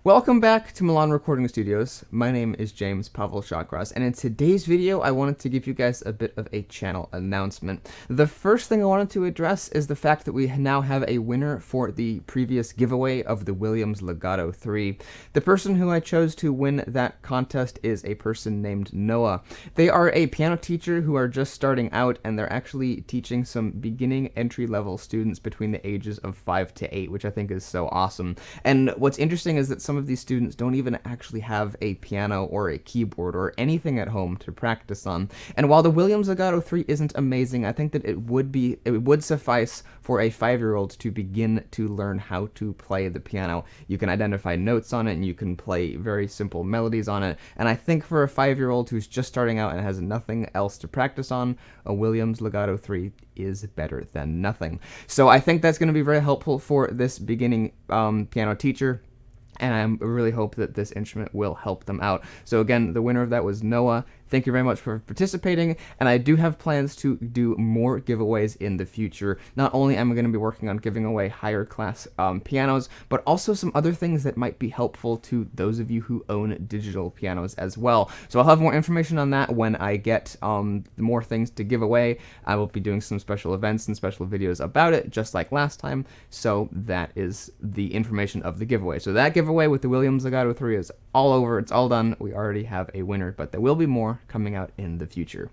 Welcome back to Milan Recording Studios. My name is James Pavel Shawcross, and in today's video, I wanted to give you guys a bit of a channel announcement. The first thing I wanted to address is the fact that we now have a winner for the previous giveaway of the Williams Legato III. The person who I chose to win that contest is a person named Noah. They are a piano teacher who are just starting out, and they're actually teaching some beginning entry-level students between the ages of 5 to 8, which I think is so awesome. And what's interesting is that some of these students don't even actually have a piano or a keyboard or anything at home to practice on. And while the Williams Legato III isn't amazing, I think that it would suffice for a 5-year-old to begin to learn how to play the piano. You can identify notes on it and you can play very simple melodies on it. And I think for a 5-year-old who's just starting out and has nothing else to practice on, a Williams Legato III is better than nothing. So I think that's going to be very helpful for this beginning piano teacher. And I really hope that this instrument will help them out. So again, the winner of that was Noah. Thank you very much for participating, and I do have plans to do more giveaways in the future. Not only am I going to be working on giving away higher class pianos, but also some other things that might be helpful to those of you who own digital pianos as well. So I'll have more information on that when I get more things to give away. I will be doing some special events and special videos about it, just like last time. So that is the information of the giveaway. So that giveaway with the Williams Legato III is all over. It's all done. We already have a winner, but there will be more coming out in the future.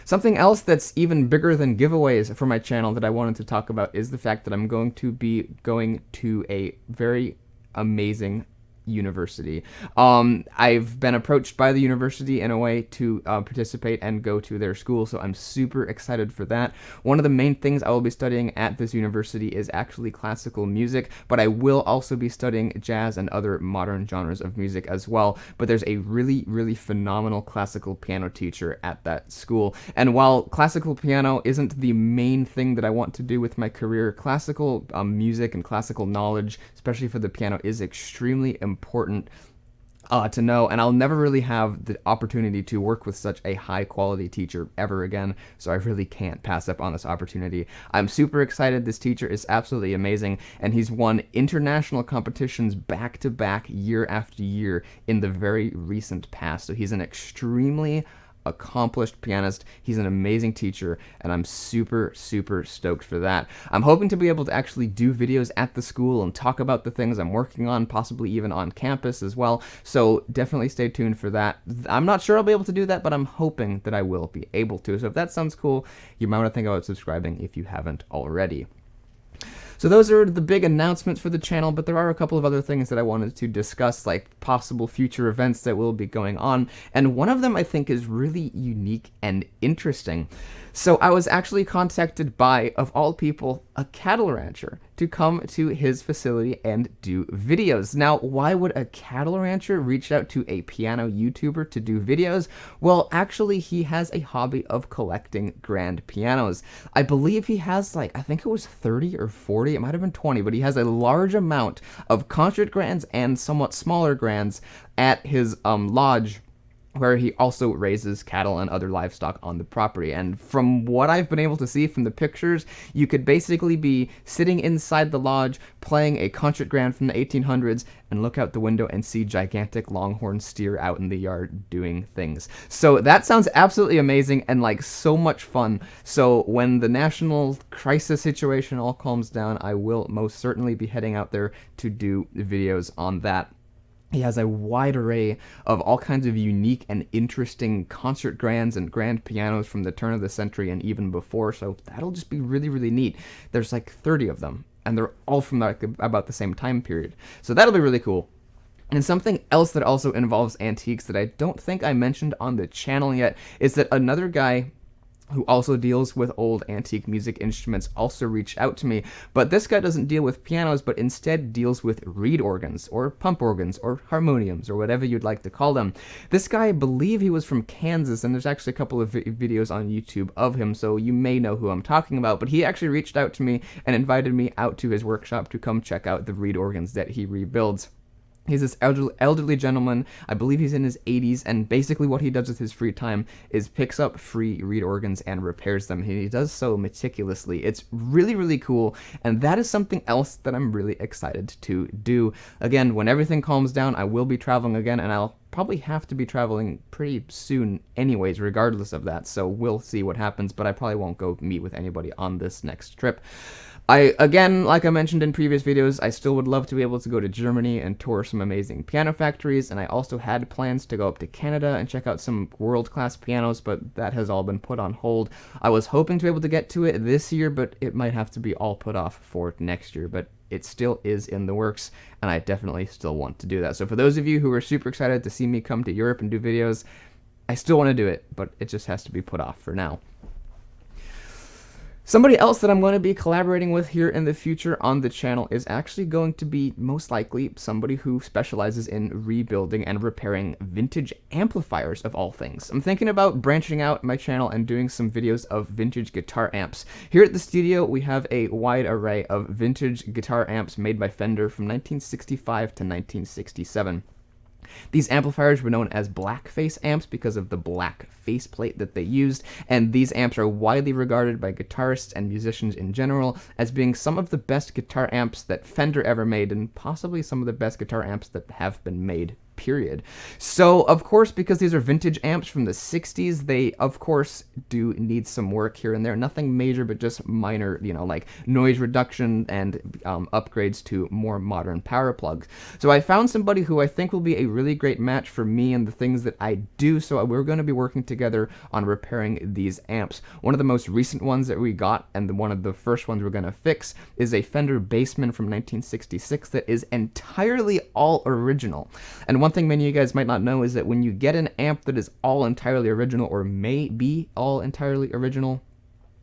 Something else that's even bigger than giveaways for my channel that I wanted to talk about is the fact that I'm going to be going to a very amazing university. I've been approached by the university in a way to participate and go to their school, so I'm super excited for that. One of the main things I will be studying at this university is actually classical music, but I will also be studying jazz and other modern genres of music as well. But there's a really, really phenomenal classical piano teacher at that school. And while classical piano isn't the main thing that I want to do with my career, classical music and classical knowledge, especially for the piano, is extremely important to know, and I'll never really have the opportunity to work with such a high quality teacher ever again, so I really can't pass up on this opportunity. I'm super excited. This teacher is absolutely amazing, and he's won international competitions back to back year after year in the very recent past, so he's an extremely accomplished pianist. He's an amazing teacher, and I'm super stoked for that. I'm hoping to be able to actually do videos at the school and talk about the things I'm working on, possibly even on campus as well, so definitely stay tuned for that. I'm not sure I'll be able to do that, but I'm hoping that I will be able to. So if that sounds cool, you might want to think about subscribing if you haven't already. So those are the big announcements for the channel, but there are a couple of other things that I wanted to discuss, like possible future events that will be going on, and one of them I think is really unique and interesting. So I was actually contacted by, of all people, a cattle rancher to come to his facility and do videos. Now, why would a cattle rancher reach out to a piano YouTuber to do videos? Well, actually, he has a hobby of collecting grand pianos. I believe he has, like, I think it was 30 or 40, it might have been 20, but he has a large amount of concert grands and somewhat smaller grands at his lodge, where he also raises cattle and other livestock on the property. And from what I've been able to see from the pictures, you could basically be sitting inside the lodge playing a concert grand from the 1800s and look out the window and see gigantic longhorn steer out in the yard doing things. So that sounds absolutely amazing and like so much fun. So when the national crisis situation all calms down, I will most certainly be heading out there to do videos on that. He has a wide array of all kinds of unique and interesting concert grands and grand pianos from the turn of the century and even before, so that'll just be really neat. There's like 30 of them, and they're all from like about the same time period. So that'll be really cool. And something else that also involves antiques that I don't think I mentioned on the channel yet is that another guy who also deals with old antique music instruments also reached out to me, but this guy doesn't deal with pianos, but instead deals with reed organs, or pump organs, or harmoniums, or whatever you'd like to call them. This guy, I believe he was from Kansas, and there's actually a couple of videos on YouTube of him, so you may know who I'm talking about, but he actually reached out to me and invited me out to his workshop to come check out the reed organs that he rebuilds. He's this elderly gentleman. I believe he's in his 80s, and basically what he does with his free time is picks up free reed organs and repairs them. He does so meticulously. It's really, really cool, and that is something else that I'm really excited to do. Again, when everything calms down, I will be traveling again, and I'll probably have to be traveling pretty soon anyways, regardless of that, so we'll see what happens, but I probably won't go meet with anybody on this next trip. Again, like I mentioned in previous videos, I still would love to be able to go to Germany and tour some amazing piano factories, and I also had plans to go up to Canada and check out some world-class pianos, but that has all been put on hold. I was hoping to be able to get to it this year, but it might have to be all put off for next year, but it still is in the works, and I definitely still want to do that. So for those of you who are super excited to see me come to Europe and do videos, I still want to do it, but it just has to be put off for now. Somebody else that I'm going to be collaborating with here in the future on the channel is actually going to be, most likely, somebody who specializes in rebuilding and repairing vintage amplifiers of all things. I'm thinking about branching out my channel and doing some videos of vintage guitar amps. Here at the studio, we have a wide array of vintage guitar amps made by Fender from 1965 to 1967. These amplifiers were known as blackface amps because of the black faceplate that they used, and these amps are widely regarded by guitarists and musicians in general as being some of the best guitar amps that Fender ever made, and possibly some of the best guitar amps that have been made, period. So, of course, because these are vintage amps from the 60s, they, of course, do need some work here and there. Nothing major, but just minor, like noise reduction and upgrades to more modern power plugs. So I found somebody who I think will be a really great match for me and the things that I do, so we're going to be working together on repairing these amps. One of the most recent ones that we got, and one of the first ones we're going to fix, is a Fender Bassman from 1966 that is entirely all original. And one thing many of you guys might not know is that when you get an amp that is all entirely original, or may be all entirely original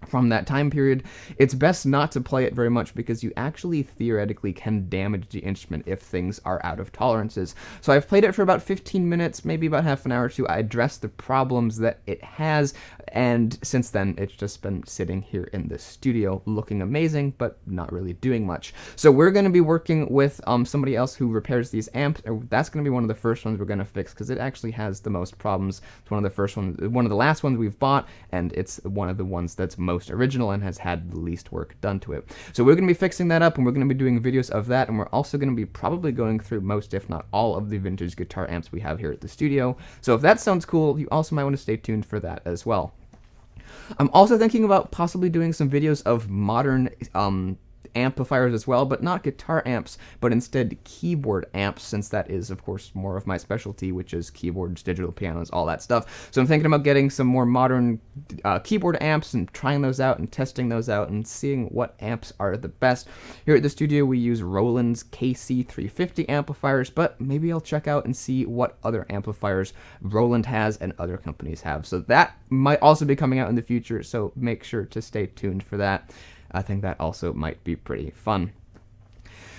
from that time period, it's best not to play it very much because you actually theoretically can damage the instrument if things are out of tolerances. So I've played it for about 15 minutes, maybe about half an hour to address the problems that it has, and since then it's just been sitting here in the studio looking amazing but not really doing much. So we're going to be working with somebody else who repairs these amps. That's going to be one of the first ones we're going to fix because it actually has the most problems. It's one of the first ones, one of the last ones we've bought, and it's one of the ones that's most original and has had the least work done to it. So we're going to be fixing that up, and we're going to be doing videos of that, and we're also going to be probably going through most, if not all, of the vintage guitar amps we have here at the studio. So if that sounds cool, you also might want to stay tuned for that as well. I'm also thinking about possibly doing some videos of modern amplifiers as well, but not guitar amps, but instead keyboard amps, since that is, of course, more of my specialty, which is keyboards, digital pianos, all that stuff. So I'm thinking about getting some more modern keyboard amps and trying those out and testing those out and seeing what amps are the best. Here at the studio, we use Roland's KC350 amplifiers, but maybe I'll check out and see what other amplifiers Roland has and other companies have. So that might also be coming out in the future, so make sure to stay tuned for that. I think that also might be pretty fun.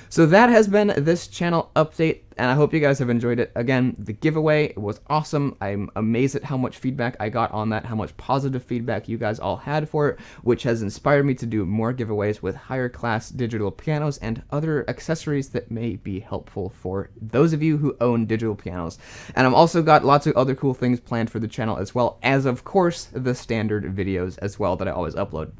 So that has been this channel update, and I hope you guys have enjoyed it. Again, the giveaway was awesome. I'm amazed at how much feedback I got on that, how much positive feedback you guys all had for it, which has inspired me to do more giveaways with higher class digital pianos and other accessories that may be helpful for those of you who own digital pianos. And I've also got lots of other cool things planned for the channel, as well as, of course, the standard videos as well that I always upload.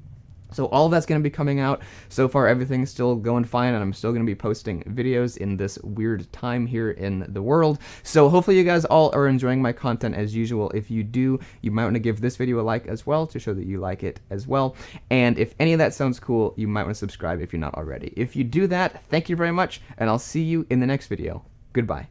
So all of that's going to be coming out. So far, everything's still going fine, and I'm still going to be posting videos in this weird time here in the world. So hopefully you guys all are enjoying my content as usual. If you do, you might want to give this video a like as well to show that you like it as well. And if any of that sounds cool, you might want to subscribe if you're not already. If you do that, thank you very much, and I'll see you in the next video. Goodbye.